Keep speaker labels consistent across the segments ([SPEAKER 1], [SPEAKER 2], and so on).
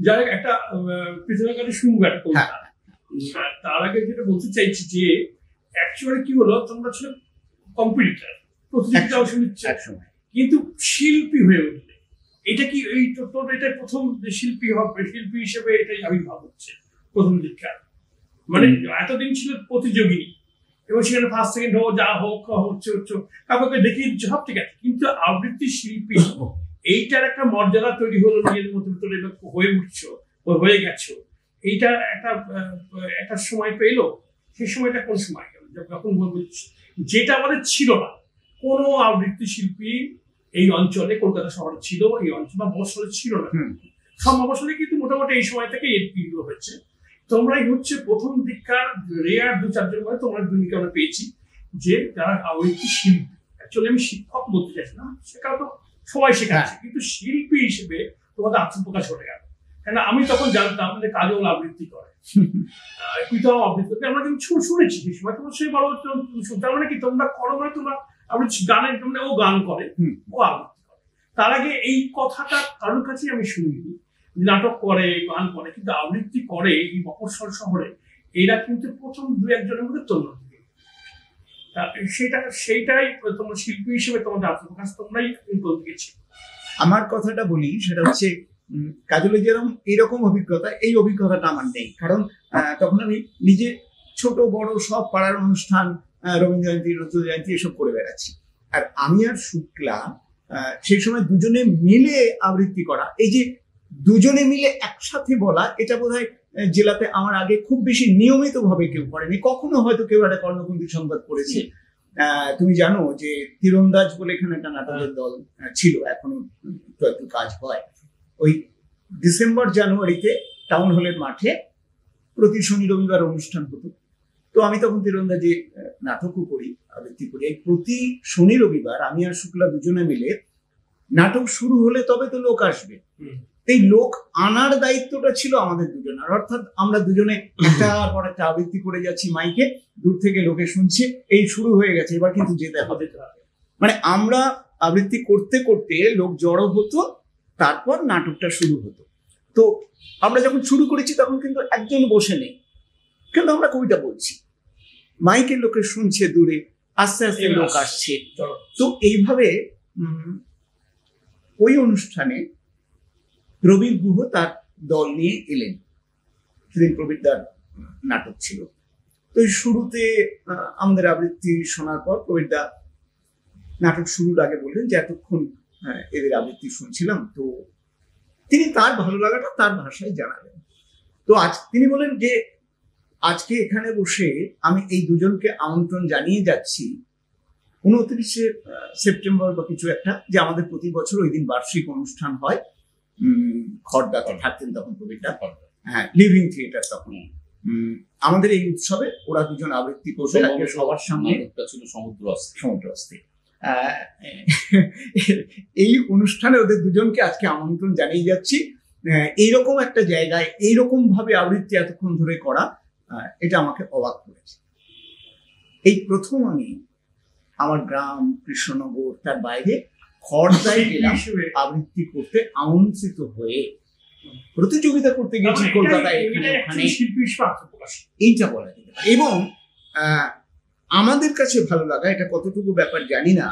[SPEAKER 1] যাই একটা পৃথিবীকারে শুরু একটা কবিতা। তার আগে যেটা বলতে চাইছি যে অ্যাকচুয়ালি কি হলো, তোমরা ছিল কম্পিটিটর, প্রতিযোগিতা একসময়, কিন্তু শিল্পী হয়ে উঠলে এটা কি এই তোর এটা প্রথম শিল্পী হবে, শিল্পী হিসেবে এটাই আবির্ভাব হচ্ছে প্রথম দীক্ষা। মানে এতদিন ছিল প্রতিযোগী এবং সেখানে ফার্স্ট সেকেন্ড হোক যা হোক হচ্ছে কাউকে দেখি সব ঠিক আছে, কিন্তু আবৃত্তি শিল্পী এইটার একটা মর্যাদা তৈরি হলো নিজের মধ্যে হয়ে উঠছো, হয়ে গেছো, এইটা একটা সময় পেলো। সেই সময়টা কোন সময় গেল যখন যেটা আমাদের ছিল না, কোনো আবৃত্তি শিল্পী এই অঞ্চলে, কলকাতা শহরে ছিল, এই অঞ্চল বা মফস্বলে ছিল না। সব মফস্বলে কিন্তু মোটামুটি এই সময় থেকে এগুলো হয়েছে। তোমরাই হচ্ছে প্রথম দিককার রেয়ার 2-4 মধ্যে তোমরা ভূমিকা আমরা পেয়েছি যে যারা আবৃত্তি শিল্পী। অ্যাকচুয়ালি আমি শিক্ষক বলতে চাইছি না, শেখা তো সবাই শেখাচ্ছে, কিন্তু শিল্পী হিসেবে তোমাদের আত্মপ্রকাশ ঘটে গেল। কেন আমি তখন জানতাম যে কাজল আবৃত্তি করে, পিতাও আবৃত্তি করে, আমরা কিন্তু শুনেছি সেই সময়। তোমার সেই বড় তার মানে কি তোমরা করো, মানে তোমরা গানের জন্য ও গান করে, ও আবৃত্তি করে। তার আগে এই কথাটা কারোর কাছেই আমি শুনিনি। নাটক করে, গান করে, কিন্তু আবৃত্তি করে এই মফস্বল শহরে এরা কিন্তু প্রথম 2-1 জনের মধ্যে তৈরি। সেইটাই তোমার শিল্পী হিসেবে তোমাদের আত্মপ্রকাশ তোমরাই বলতে গেছি।
[SPEAKER 2] আমার কথাটা বলি, সেটা হচ্ছে কাজলের যেরকম এইরকম অভিজ্ঞতা, এই অভিজ্ঞতাটা আমার নেই। কারণ তখন আমি নিজে ছোট বড় সব পাড়ার অনুষ্ঠান, রবীন্দ্র জয়ন্তী, নজরুল জয়ন্তী এসব করে বেড়াচ্ছি। আর আমি আর শুক্লা সেই সময় দুজনে মিলে আবৃত্তি করা, এই যে দুজনে মিলে একসাথে বলা, এটা বোধহয় জেলাতে আমার আগে খুব বেশি নিয়মিত ভাবে কেউ করেনি। কখনো হয়তো কেউ একটা কর্ণকুন্তী সংবাদ করেছে। তুমি জানো যে তীরন্দাজ বলে এখানে একটা নাটকের দল ছিল, এখনো একটু কাজ হয়। ওই ডিসেম্বর জানুয়ারিতে টাউন হলের মাঠে প্রতি শনি রবিবার অনুষ্ঠান হতো। তো আমি তখন তীরন্দাজে নাটকও করি, আবৃত্তি করি। এই প্রতি শনি রবিবার আমি আর শুক্লা দুজনে মিলে নাটক শুরু হলে তবে তো লোক আসবে, এই লোক আনার দায়িত্বটা ছিল আমাদের দুজনের। অর্থাৎ আমরা দুজনে একটার পর একটা আবৃত্তি করে যাচ্ছি মাইকে, দূর থেকে লোকে শুনছে, এই শুরু হয়ে গেছে, এবার কিন্তু যেতে হবে। মানে আমরা আবৃত্তি করতে করতে লোক জড়ো হতো, তারপর নাটকটা শুরু হতো। তো আমরা যখন শুরু করেছি তখন কিন্তু একজন বসে নেই, কিন্তু আমরা কবিতা বলছি, মাইকের লোকে শুনছে, দূরে আস্তে আস্তে লোক আসছে। তো এইভাবে ওই অনুষ্ঠানে প্রবীর গুহ তার দল নিয়ে এলেন। সেদিন প্রবীরদার নাটক ছিল। তো শুরুতে আমাদের আবৃত্তি শোনার পর প্রবীরদা নাটক শুরুর আগে বললেন যে এতক্ষণ এদের আবৃত্তি শুনছিলাম। তো তিনি তার ভালো লাগাটা তার ভাষায় জানালেন। তো আজ তিনি বলেন যে আজকে এখানে বসে আমি এই দুজনকে আমন্ত্রণ জানিয়ে যাচ্ছি 29শে সেপ্টেম্বর বা কিছু একটা, যে আমাদের প্রতি বছর ওই দিন বার্ষিক অনুষ্ঠান হয়। খড়দাতে থাকতেন তখন প্রবীরদা, হ্যাঁ, লিভিং থিয়েটার তখন। আমাদের এই উৎসবে ওরা দুজন আবৃত্তি করবে সবার সামনে। ছিল সমুদ্র অস্তে। এই অনুষ্ঠানে ওদের দুজনকে আজকে আমন্ত্রণ জানিয়ে যাচ্ছি। এইরকম একটা জায়গায় এইরকম ভাবে আবৃত্তি এতক্ষণ ধরে করা, এটা আমাকে অবাক করেছে। এই প্রথম আমি আমার গ্রাম কৃষ্ণনগর, তার বাইরে খড়দায় গেলাম আবৃত্তি করতে, আমন্ত্রিত হয়ে প্রতিযোগিতা করতে গেছি কলকাতায়, এখানে ওখানে, এইটা বলা যেতে পারে। এবং আমাদের কাছে ভালো লাগা, এটা কতটুকু ব্যাপার জানি না,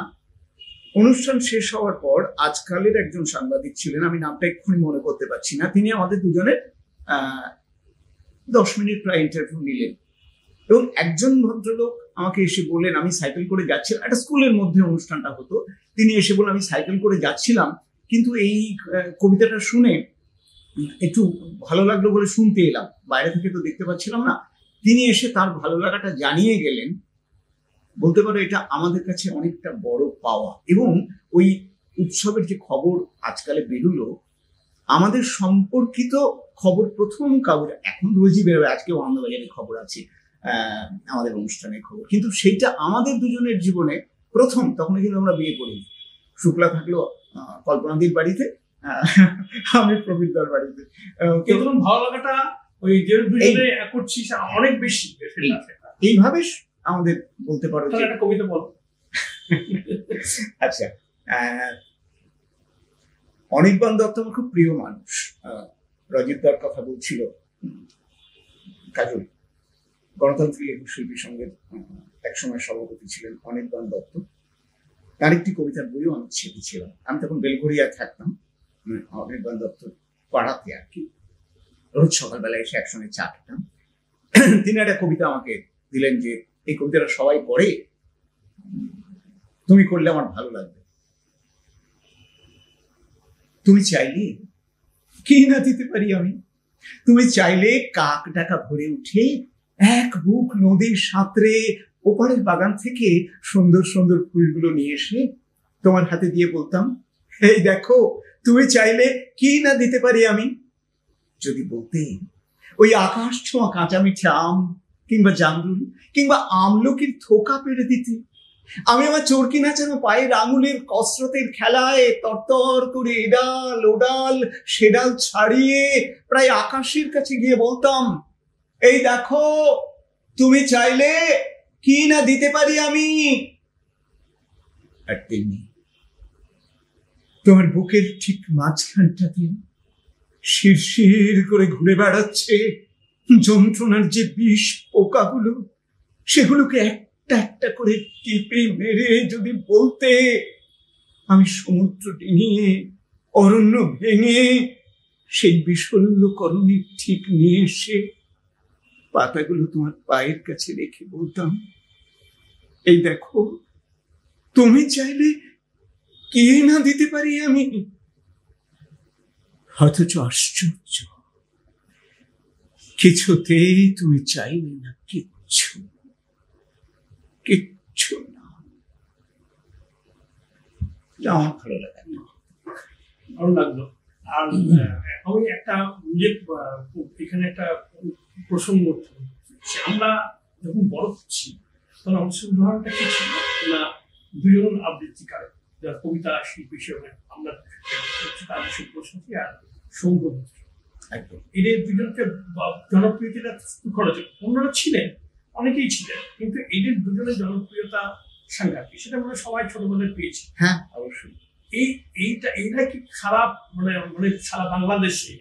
[SPEAKER 2] অনুষ্ঠান শেষ হওয়ার পর আজকালের একজন সাংবাদিক ছিলেন, আমি নামটা এক্ষুনি মনে করতে পারছি না, তিনি আমাদের দুজনের 10 মিনিট প্রায় ইন্টারভিউ নিলেন। এবং একজন ভদ্রলোক আমাকে এসে বললেন, আমি সাইকেল করে যাচ্ছিলাম, একটা স্কুলের মধ্যে অনুষ্ঠানটা হতো, তিনি এসে বললেন আমি সাইকেল করে যাচ্ছিলাম, কিন্তু এই কবিতাটা শুনে একটু ভালো লাগলো বলে শুনতে এলাম, বাইরে থেকে তো দেখতে পাচ্ছিলাম না। তিনি এসে তার ভালো লাগাটা জানিয়ে গেলেন। বলতে পারো এটা আমাদের কাছে অনেকটা বড় পাওয়া। এবং ওই উৎসবের যে খবর আজকালে বেরোলো, আমাদের সম্পর্কিত খবর প্রথম কাগজে, এখন রোজই বেরোয়, আজকেও আনন্দবাজারে খবর আছে আমাদের অনুষ্ঠানের খবর, কিন্তু সেইটা আমাদের দুজনের জীবনে প্রথম। তখন কিন্তু আমরা বিয়ে করিনি, শুক্লা থাকলো কল্পনাদির বাড়িতে, আমি প্রবীরদার বাড়িতে।
[SPEAKER 1] ভালো লাগাটা ওই যে দুজনে করছি অনেক বেশি।
[SPEAKER 2] এইভাবে আমাদের বলতে পারো
[SPEAKER 1] একটা কবিতা বলো।
[SPEAKER 2] আচ্ছা, অনির্বাণ দত্ত আমার খুব প্রিয় মানুষ। রজিতদার কথা বলছিল কাজল, গণতান্ত্রিক একুশ শিল্পী সংঘের একসময় সভাপতি ছিলেন অনির্বাণ দত্ত, তার একটি কবিতার বইও আমি ছেপেছিলাম। আমি তখন বেলঘরিয়ায় থাকতাম, অনির্বাণ দত্ত পাড়াতে আর কি, রোজ সকালবেলায় এসে একসঙ্গে চা খেতাম। তিনি একটা কবিতা আমাকে দিলেন যে এই কবিতাটা সবাই পড়ে, তুমি করলে আমার ভালো লাগবে। তুমি চাইলে কি না দিতে পারি আমি, তুমি চাইলে কাক ডাকা ভরে উঠে এক বুক নদীর সাঁতরে ওপারের বাগান থেকে সুন্দর সুন্দর ফুলগুলো নিয়ে এসে তোমার হাতে দিয়ে বলতাম, এই দেখো তুমি চাইলে কি না দিতে পারি আমি। যদি বলতে ওই আকাশ ছোঁয়া কাঁচা মিঠে আম কিংবা জামরুল কিংবা আমলকির থোকা পেড়ে দিতে, আমি আমার চরকি নাচানো পায়ের আঙুলের কসরতের খেলায় তরতর করে এডাল ওডাল সেডাল ছাড়িয়ে প্রায় আকাশের কাছে গিয়ে বলতাম, এই দেখো তুমি চাইলে কি না দিতে পারি আমি। আর তেমনি তোমার বুকের ঠিক মাঝখানটাতে শিরশির করে ঘুরে বেড়াচ্ছে যন্ত্রণার যে বিষ পোকাগুলো, সেগুলোকে একটা একটা করে টিপে মেরে যদি বলতে, আমি সমুদ্র ডিঙিয়ে অরণ্য ভেঙে সেই বিশল্যকরণের ঠিক নিয়ে এসে পাতাগুলো তোমার পায়ের কাছে রেখে বলতাম, এই দেখো তুমি চাইলে কি না দিতে পারি আমি। অথচ আশ্চর্য, কিছুতেই তুমি চাইলে না, কিচ্ছু কিচ্ছু না। আমার ভালো লাগে না,
[SPEAKER 1] ভালো লাগলো। আর আমি একটা এখানে একটা প্রসঙ্গ, আমরা যখন বড় হচ্ছি তখন অংশগ্রহণটা কি ছিল না, দুজন আবৃত্তিকার যারা কবিতা শিল্পী হিসেবে আমরা প্রশাসী আর সৌম্য, এদের দুজনকে জনপ্রিয়তা খরচ, অন্যরা ছিলেন, অনেকেই ছিলেন, কিন্তু এদের দুজনের জনপ্রিয়তা সাংঘাতিক, সেটা আমরা সবাই ছোটবেলায় পেয়েছি।
[SPEAKER 2] হ্যাঁ অবশ্যই।
[SPEAKER 1] এইটা কি খারাপ, মানে সারা বাংলাদেশে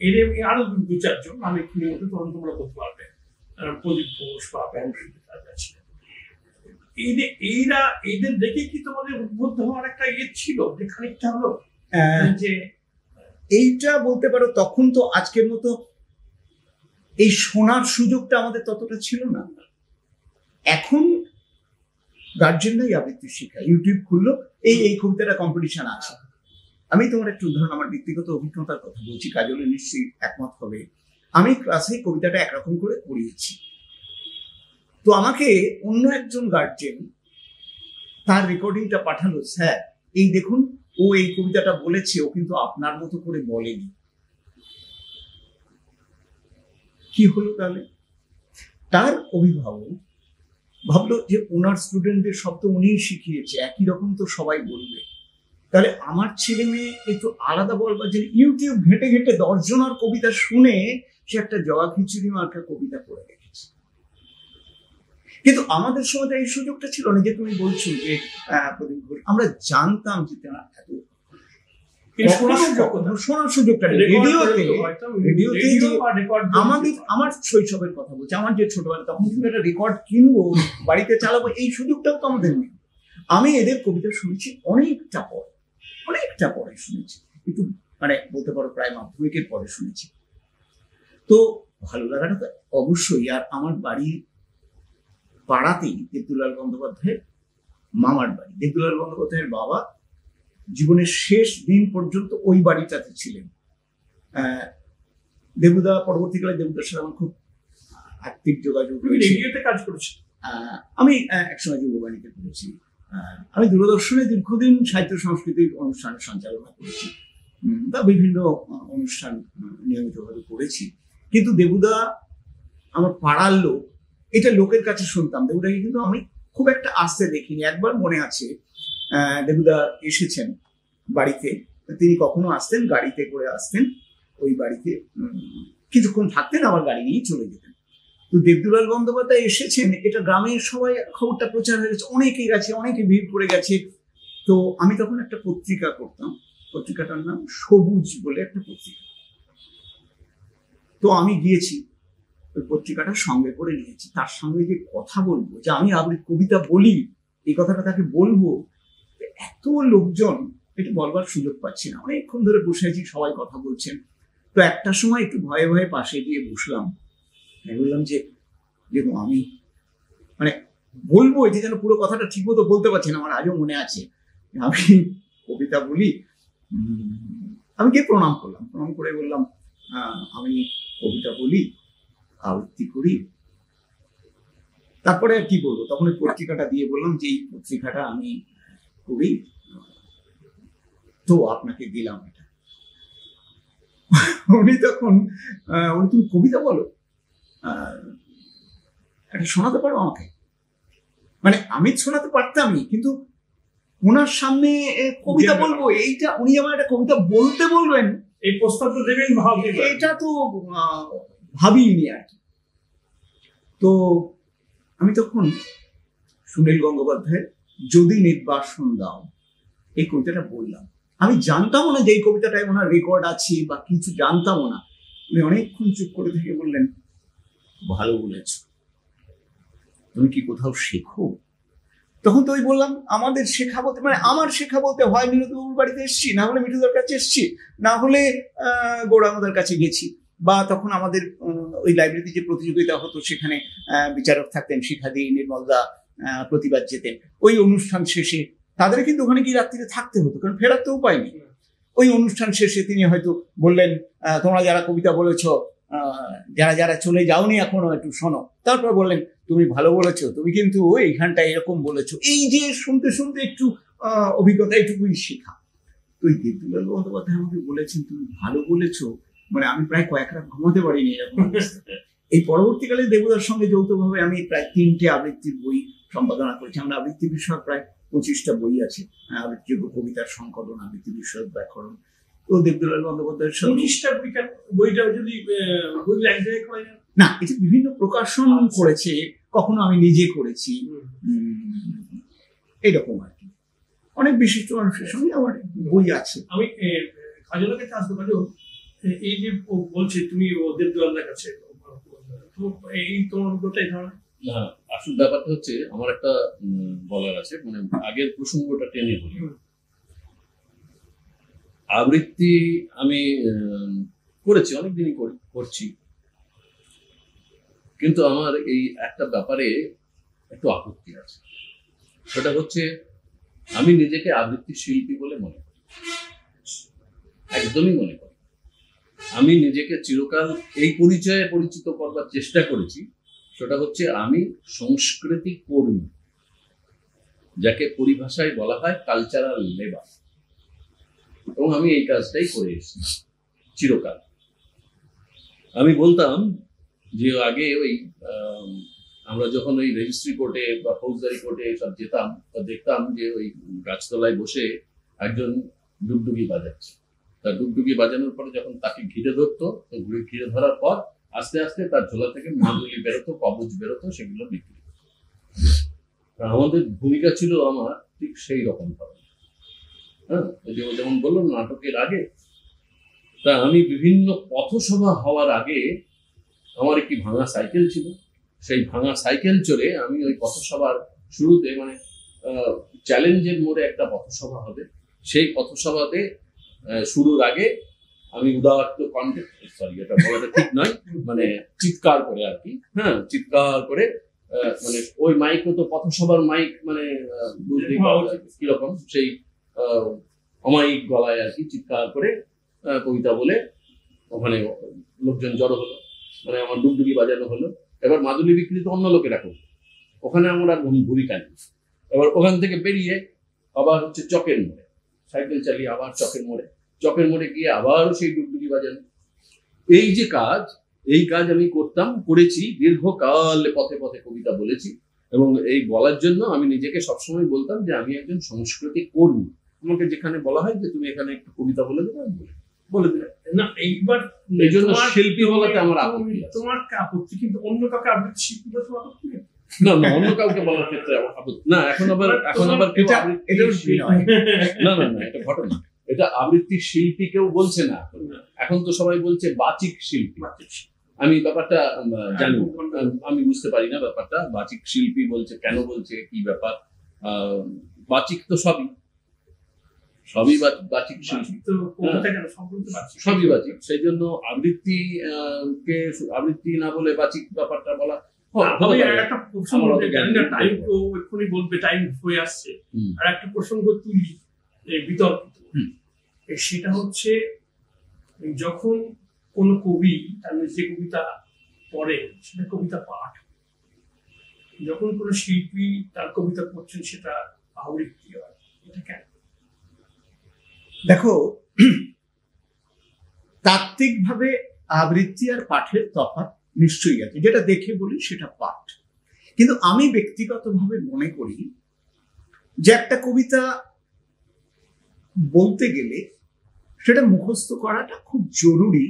[SPEAKER 1] এদের আরো দু চারজন, আমি মধ্যে তখন তোমরা বলতে পারবে, প্রদীপ ঘোষ বা ছিলেন, এদের দেখে কি তোমাদের উদ্বুদ্ধ হওয়ার একটা ইয়ে ছিল যে খানিকটা হলো যে
[SPEAKER 2] এইটা বলতে পারো, তখন তো আজকের মতো এই শোনার সুযোগটা আমাদের ততটা ছিল না। এখন গার্জেনরাই আবৃত্তি শেখায়, ইউটিউব খুললো, এই কবিতাটা কম্পিটিশন আছে। আমি তোমার একটু উদাহরণ, আমার ব্যক্তিগত অভিজ্ঞতার কথা বলছি, কাজলে নিশ্চয়ই একমত হবে। আমি ক্লাসে কবিতাটা একরকম করে পড়িয়েছি, তো আমাকে অন্য একজন গার্জেন তার রেকর্ডিংটা পাঠালো, স্যার এই দেখুন ও এই কবিতাটা বলেছে, ও কিন্তু আপনার মতো করে বলেনি। কি হলো তাহলে? তার অভিভাবক ভাবলো যে ওনার স্টুডেন্টদের সব তো উনিই শিখিয়েছে, একই রকম তো সবাই বলবে, তাহলে আমার ছেলে মেয়ে একটু আলাদা বলবার যে ইউটিউব ঘেটে ঘেটে 10 জনের কবিতা শুনে সে একটা জগা খিচুড়ি মার্কা কবিতা পড়ে রেখেছে। কিন্তু আমাদের সময় এই সুযোগটা ছিল না, যে তুমি বলছো যে আমরা জানতাম যে তারা এত শোনার সুযোগটা রেডিওতে আমার শৈশবের কথা বলছি, আমার যে ছোটবেলা, তখন কিন্তু একটা রেকর্ড কিনবো বাড়িতে চালাবো, এই সুযোগটাও তো আমাদের নেই। আমি এদের কবিতা শুনেছি অনেকটা পরে শুনেছি, কিন্তু মানে বলতে পারো প্রায় মাধ্যমিকের পরে শুনেছি। তো ভালো লাগাটা তো অবশ্যই। আর আমার বাড়ির পাড়াতেই দেবদুলাল বন্দ্যোপাধ্যায়ের মামার বাড়ি। দেবদুলাল বন্দ্যোপাধ্যায়ের বাবা জীবনের শেষ দিন পর্যন্ত ওই বাড়িটাতে ছিলেন। দেবুদা পরবর্তীকালে দেবুদার সাথে আমার খুব আর্থিক যোগাযোগ
[SPEAKER 1] রেডিওতে কাজ করেছি।
[SPEAKER 2] আমি একসময় যুববাণীতে করেছি। আমি দূরদর্শনে দীর্ঘদিন সাহিত্য সংস্কৃতির অনুষ্ঠানের সঞ্চালনা করেছি, তা বিভিন্ন অনুষ্ঠান নিয়মিতভাবে করেছি। কিন্তু দেবুদা আমার পাড়ার লোক, এটা লোকের কাছে শুনতাম। দেবুদাকে কিন্তু আমি খুব একটা আসতে দেখিনি। একবার মনে আছে দেবুদা এসেছেন বাড়িতে, তিনি কখনো আসতেন গাড়িতে করে আসতেন, ওই বাড়িতে কিছুক্ষণ থাকতেন, আবার গাড়ি নিয়ে চলে যেতেন। তো দেবদুলাল বন্দ্যোপাধ্যায় এসেছেন, এটা গ্রামের সবাই খবরটা প্রচার হয়ে গেছে, অনেকে গেছে, অনেকে ভিড় করে গেছে। তো আমি তখন একটা পত্রিকা করতাম, পত্রিকাটার নাম সবুজ বলে একটা পত্রিকা। তো আমি গিয়েছি, ওই পত্রিকাটা সঙ্গে করে নিয়েছি। তার সঙ্গে যে কথা বলবো, যে আমি আবৃত্তি কবিতা বলি, এই কথাটা তাকে বলবো, এত লোকজন, এটা বলবার সুযোগ পাচ্ছি না। অনেকক্ষণ ধরে বসে আছি, সবাই কথা বলছেন। তো একটা সময় একটু ভয়ে ভয়ে পাশে গিয়ে বসলাম। আমি বললাম যে দেখুন, আমি মানে বলবো, এটা যেন পুরো কথাটা ঠিক মতো বলতে পারছি না। আমার আজও মনে আছে, আমি কবিতা বলি। আমি গিয়ে প্রণাম করলাম, প্রণাম করে বললাম আমি কবিতা বলি, আবৃত্তি করি। তারপরে আর কি বলবো, তখন ওই পত্রিকাটা দিয়ে বললাম যে এই পত্রিকাটা আমি করি, তো আপনাকে দিলাম এটা। উনি তখন উনি, তুমি কবিতা বলো, এটা শোনাতে পারো আমাকে? মানে আমি শোনাতে পারতামই, কিন্তু ওনার সামনে কবিতা বলবো, এইটা উনি আমার একটা কবিতা বলতে বলবেন,
[SPEAKER 1] এই প্রস্তাব তো দেবেন,
[SPEAKER 2] এটা তো ভাবিনি আর কি। তো আমি তখন সুনীল গঙ্গোপাধ্যায়ের যদি নির্বাসন দাও, এই কবিতাটা বললাম। আমি জানতামও না যে এই কবিতাটায় ওনার রেকর্ড আছে বা কিছু, জানতামও না। উনি অনেকক্ষণ চুপ করে থেকে বললেন, ভালো বলেছ, তুমি কি কোথাও শেখো? তখন তো ওই বললাম, আমাদের শেখা বলতে, মানে আমার শেখা বলতে হয় নীরদবাবুর বাড়িতে এসছি, না হলে মিঠুদার কাছে এসছি, না হলে গৌরাঙ্গদার কাছে গেছি, বা তখন আমাদের ওই লাইব্রেরিতে যে প্রতিযোগিতা হতো সেখানে বিচারক থাকতেন, শিখাদি, নির্মলদা, প্রতিবাদ যেতেন। ওই অনুষ্ঠান শেষে তাদের কিন্তু ওখানে গিয়ে রাত্রিতে থাকতে হতো, কারণ ফেরার তো উপায় নেই। ওই অনুষ্ঠান শেষে তিনি হয়তো বললেন, তোমরা যারা কবিতা বলেছ, যারা যারা চলে যাওনি এখনো, একটু শোনো। তারপর বললেন, তুমি ভালো বলেছো, তুমি কিন্তু এইখানটা এরকম বলেছো। এই যে শুনতে শুনতে একটু অভিজ্ঞতা, এইটুকুই শেখা। তো এই দেবদুলাল বন্দ্যোপাধ্যায় আমাকে বলেছেন, তুমি ভালো বলেছো, মানে আমি প্রায় কয়েক রাত ঘুমাতে পারিনি এরকম। এই পরবর্তীকালে দেবদার সঙ্গে যৌথভাবে আমি প্রায় 3টে আবৃত্তির বই সম্পাদনা করেছি। আমরা আবৃত্তি বিষয়ক প্রায় 25টা বই আছে, আবৃত্তিযোগ্য কবিতার সংকলন, আবৃত্তি বিষয়ক ব্যাকরণ। তো দেবদুলাল বন্দ্যোপাধ্যায়ের সঙ্গে
[SPEAKER 1] 25টা বইটা যদি বই এক জায়গায় করা যায়
[SPEAKER 2] না, এটা বিভিন্ন প্রকাশন করেছে, কখনো আমি নিজে করেছি, এরকম আর কি। অনেক বিশিষ্ট মানুষের সঙ্গে আমার বই আছে।
[SPEAKER 1] আমি কাজলের কাছে আসতে পারি, এই যে বলছে তুমি দেবদুলালের কাছে, এই তোমার অভিজ্ঞতা এই ধরনের?
[SPEAKER 3] না, আসল ব্যাপারটা হচ্ছে আমার একটা বলার আছে, মানে আগের প্রসঙ্গটা টেনে বলি। আবৃত্তি আমি করেছি, অনেকদিনই করছি, কিন্তু আমার এই একটা ব্যাপারে একটু আপত্তি আছে। সেটা হচ্ছে, আমি নিজেকে আবৃত্তি শিল্পী বলে মনে করি, একদমই মনে করি। আমি নিজেকে চিরকাল এই পরিচয়ে পরিচিত করবার চেষ্টা করেছি, সেটা হচ্ছে আমি সংস্কৃতি কর্মী, যাকে পরিভাষায় বলা হয় কালচারাল লেবার, এবং আমি এই কাজটাই করে এসেছি চিরকাল। আমি বলতাম যে আগে ওই আমরা যখন ওই রেজিস্ট্রি কোর্টে বা ফৌজদারি কোর্টে সব যেতাম, দেখতাম যে ওই গাছতলায় বসে একজন ডুগডুগি বাজাচ্ছে। তার ডুগডুগি বাজানোর পরে যখন তাকে ঘিরে ধরতো, তো ঘিরে ধরার পর আস্তে আস্তে তার ঝোলা থেকে মাদুলি বেরোতো, কবজ বেরোতো, সেগুলো বিক্রি। আমাদের ভূমিকা ছিল আমার ঠিক সেই রকম ভাবে। হ্যাঁ, যেমন বললাম নাটকের আগে, তা আমি বিভিন্ন পথসভা হওয়ার আগে আমার একটি ভাঙা সাইকেল ছিল। সেই ভাঙা সাইকেল চড়ে আমি ওই পথসভার শুরুতে, মানে চ্যালেঞ্জের মোড়ে একটা পথসভা হবে, সেই পথসভাতে শুরুর আগে আমি উদাহরণ কণ্ঠে, সরি এটা বলাটা ঠিক নয়, মানে চিৎকার করে আর কি, হ্যাঁ চিৎকার করে, মানে ওই মাইক তো পথসভার মাইক, মানে কিরকম সেই অমায়িক গলায় আর কি চিৎকার করে কবিতা বলে ওখানে লোকজন জড়ো হলো, মানে আমার ডুগডুগি বাজানো হলো। এবার মাদুলি বিক্রি তো অন্য লোকেরা করবে, ওখানে আমার আর ভূমিকা নেই। এবার ওখান থেকে বেরিয়ে আবার হচ্ছে চকের মোড়ে সাইকেল চালিয়ে, আবার চকের মোড়ে গিয়ে আবারও সেই ডুগডুগি বাজানো। এই যে কাজ, এই কাজ আমি করেছি দীর্ঘকাল, পথে পথে কবিতা বলেছি, এবং এই বলার জন্য আমি নিজেকে সবসময় বলতাম যে আমি একজন সংস্কৃতি কর্মী। আমাকে যেখানে বলা হয় যে তুমি এখানে একটু কবিতা বলে দেবে, আমি বলে দিলে না, এইবার এই জন্য শিল্পী বলাতে আমার আপত্তি।
[SPEAKER 1] তোমার আপত্তি, কিন্তু অন্য কাউকে আবৃত্তি শিল্পী বলতে আপত্তি নেই?
[SPEAKER 3] না, অন্য কাউকে বলার ক্ষেত্রে আপত্তি না। এখন আবার না, এটা ঘটনা, এটা আবৃত্তি শিল্পী কেউ বলছে না এখন তো সবাই বলছে বাচিক শিল্পী। আমি ব্যাপারটা জানি না। আমি বুঝতে পারি না ব্যাপারটা। বাচিক শিল্পী বলছে, কেন বলছে, কি ব্যাপার? বাচিক তো সবই বাচিক শিল্পী, সবই বাচিক। সেই জন্য আবৃত্তি কে আবৃত্তি না বলে বাচিক ব্যাপারটা বলা।
[SPEAKER 1] একটা প্রসঙ্গ বলবে, টাইম হয়ে আসছে, আর একটা প্রসঙ্গ তুলি বিতর্কিত। সেটা হচ্ছে, যখন কোন কবি তার যে কবিতা পড়ে সেটা কবিতা পাঠ, যখন কোন শিল্পী তার কবিতা পড়ছেন সেটা আবৃত্তি হয়, এটা কেন?
[SPEAKER 2] দেখো, তাত্ত্বিকভাবে আবৃত্তি আর পাঠের তফাৎ নিশ্চয়ই আছে। যেটা দেখে বলি সেটা পাঠ, কিন্তু আমি ব্যক্তিগতভাবে মনে করি যে একটা কবিতা বলতে গেলে সেটা মুখস্থ করাটা খুব জরুরি,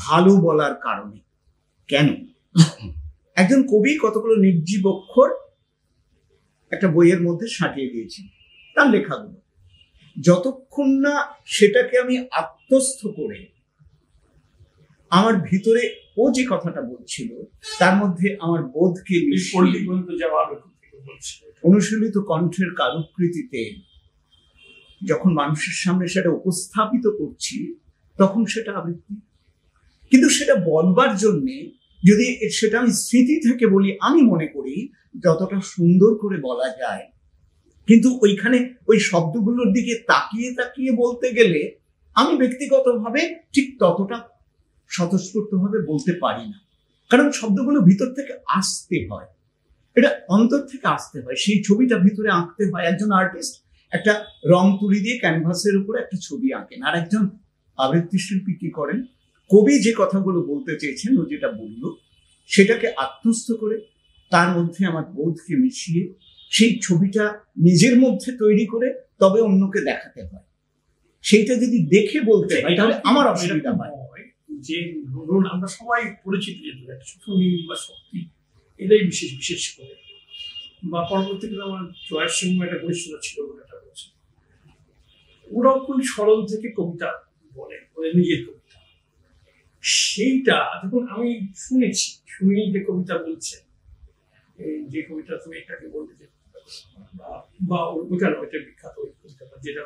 [SPEAKER 2] ভালো বলার কারণে। কেন? একজন কবি কতগুলো নির্জীব অক্ষর একটা বইয়ের মধ্যে সাজিয়ে দিয়েছি, তার লেখাগুলো, যতক্ষণ না সেটাকে আমি আত্মস্থ করে আমার ভিতরে ও যে কথাটা বলছিল তার মধ্যে আমার বোধকে অনুশীলিত কণ্ঠের কারুকৃতিতে যখন মানুষের সামনে সেটা উপস্থাপিত করছি, তখন সেটা আবৃত্তি। কিন্তু সেটা বলবার জন্যে যদি সেটা আমি স্মৃতি থেকে বলি, আমি মনে করি যতটা সুন্দর করে বলা যায়, কিন্তু ওইখানে ওই শব্দগুলোর দিকে তাকিয়ে তাকিয়ে বলতে গেলে আমি ব্যক্তিগতভাবে ঠিক ততটা স্বতঃস্ফূর্তভাবে বলতে পারি না। কারণ শব্দগুলো ভিতর থেকে আসতে হয়, এটা অন্তর থেকে আসতে হয়, সেই ছবিটা ভিতরে আঁকতে হয়। একজন আর্টিস্ট একটা রং তুলি দিয়ে ক্যানভাসের উপরে একটা ছবি আঁকেন, আর একজন আবৃত্তি শিল্পী কি করেন, কবি যে কথাগুলো বলতে চেয়েছেন, ও যেটা বলল সেটাকে আত্মস্থ করে তার মধ্যে আমার বোধকে মিশিয়ে সেই ছবিটা নিজের মধ্যে তৈরি করে তবে অন্যকে দেখাতে হয়। সেইটা যদি দেখে বলতে হয় তাহলে আমার অসুবিধা হয়।
[SPEAKER 1] যে ধরুন আমরা সবাই পরিচিত, সুনীল বা শক্তি, এটাই বিশেষ করে, বা পরবর্তীকালে আমার জয়ের সঙ্গে একটা ঘনিষ্ঠতা ছিল, ওরাও কোন স্মরণ থেকে কবিতা বলে, নিজের কবিতা। সেইটা যখন আমি শুনেছি, সুনীল যে কবিতা বলছে, যে কবিতা তুমি এটাকে বলতে বা ওইটা নয়, ওইটা বিখ্যাত ওই কবিতাটা, যেটা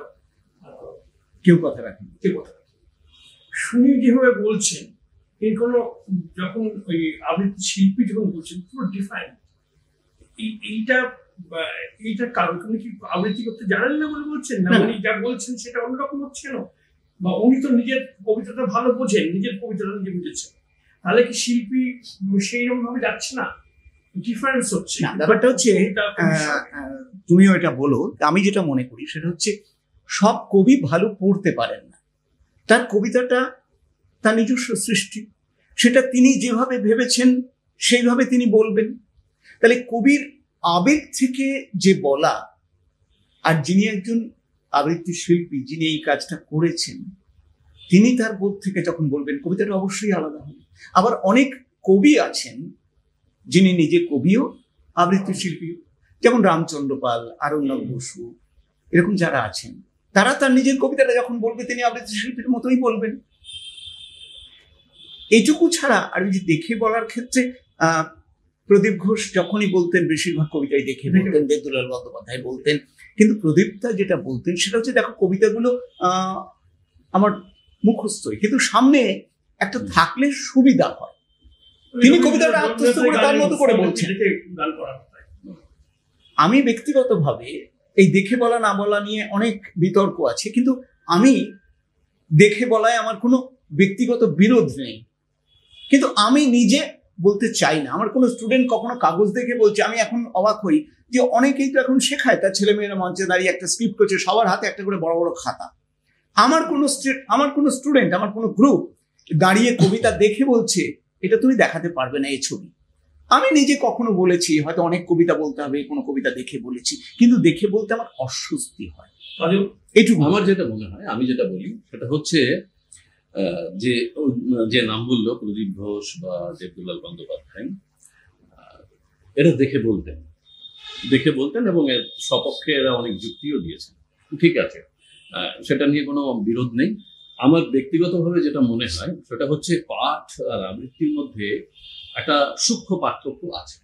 [SPEAKER 2] কেউ কথা রাখেন,
[SPEAKER 1] সুনীল যেভাবে বলছেন, কোনো যখন ওই আবৃত্তি শিল্পী যখন বলছেন পুরো ডিফাইন, এইটার কারণ উনি কি আবৃত্তি করতে জানেন না বলে বলছেন না, উনি যা বলছেন সেটা অন্যরকম হচ্ছে না, বা উনি তো নিজের কবিতাটা ভালো বোঝেন, নিজের কবিতাটা নিজে বুঝেছেন, তাহলে কি শিল্পী সেই রকম ভাবে যাচ্ছে না? ডিফারেন্স হচ্ছে।
[SPEAKER 2] ব্যাপারটা হচ্ছে, তুমিও এটা বলো, আমি যেটা মনে করি সেটা হচ্ছে সব কবি ভালো পড়তে পারেন না। তার কবিতাটা তার নিজস্ব সৃষ্টি, সেটা তিনি যেভাবে ভেবেছেন সেইভাবে তিনি বলবেন। তাহলে কবির আবেগ থেকে যে বলা, আর যিনি একজন আবৃত্তি শিল্পী, যিনি এই কাজটা করেছেন, তিনি তার বোধ থেকে যখন বলবেন, কবিতাটা অবশ্যই আলাদা হবে। আবার অনেক কবি আছেন যিনি নিজে কবিও আবৃত্তি শিল্পীও, যেমন রামচন্দ্র পাল, আরণ্যক বসু, এরকম যারা আছেন, তারা তার নিজের কবিতাটা যখন বলবে তিনি আবৃত্তি শিল্পীর মতোই বলবেন। এইটুকু ছাড়া আর ওই যে দেখে বলার ক্ষেত্রে প্রদীপ ঘোষ যখনই বলতেন, বেশিরভাগ কবিতাই দেখে বলতেন, দেবদুলাল বন্দ্যোপাধ্যায় বলতেন, কিন্তু প্রদীপদা যেটা বলতেন সেটা হচ্ছে, দেখো কবিতাগুলো আমার মুখস্থই, কিন্তু সামনে একটা থাকলে সুবিধা হয়। তিনি কবিতাটা আত্মস্থ করে তার মতো করে বলছেন। আমি ব্যক্তিগতভাবে এই দেখে বলা না বলা নিয়ে অনেক বিতর্ক আছে, কিন্তু আমি দেখে বলায় আমার কোনো ব্যক্তিগত বিরোধ নেই, কিন্তু আমি নিজে বলতে চাই না। আমার কোনো স্টুডেন্ট কখনো কাগজ দেখে বলছে, আমি এখন অবাক হই যে অনেকেই তো এখন শেখায়, তার ছেলেমেয়েরা মঞ্চে দাঁড়িয়ে একটা স্ক্রিপ্ট করছে, সবার হাতে একটা করে বড় বড় খাতা। আমার কোনো স্টুডেন্ট, আমার কোনো গ্রুপ দাঁড়িয়ে কবিতা দেখে বলছে এটা তুমি দেখাতে পারবে না এই ছবি। আমি নিজে কখনো বলেছি, হয়তো অনেক কবিতা বলতে হবে, কোনো কবিতা দেখে বলেছি, কিন্তু দেখে বলতে আমার অস্বস্তি হয়।
[SPEAKER 3] এইটুকু আমার যেটা মনে হয়, আমি যেটা বলি সেটা হচ্ছে যে নাম বললো প্রদীপ ঘোষ বা দেবদুলাল বন্দ্যোপাধ্যায়, এরা দেখে বলতেন এবং এর সপক্ষে এরা অনেক যুক্তিও দিয়েছেন, ঠিক আছে, সেটা নিয়ে কোনো বিরোধ নেই। আমার ব্যক্তিগতভাবে যেটা মনে হয় সেটা হচ্ছে পাঠ আর আবৃত্তির মধ্যে একটা সূক্ষ্ম পার্থক্য আছে।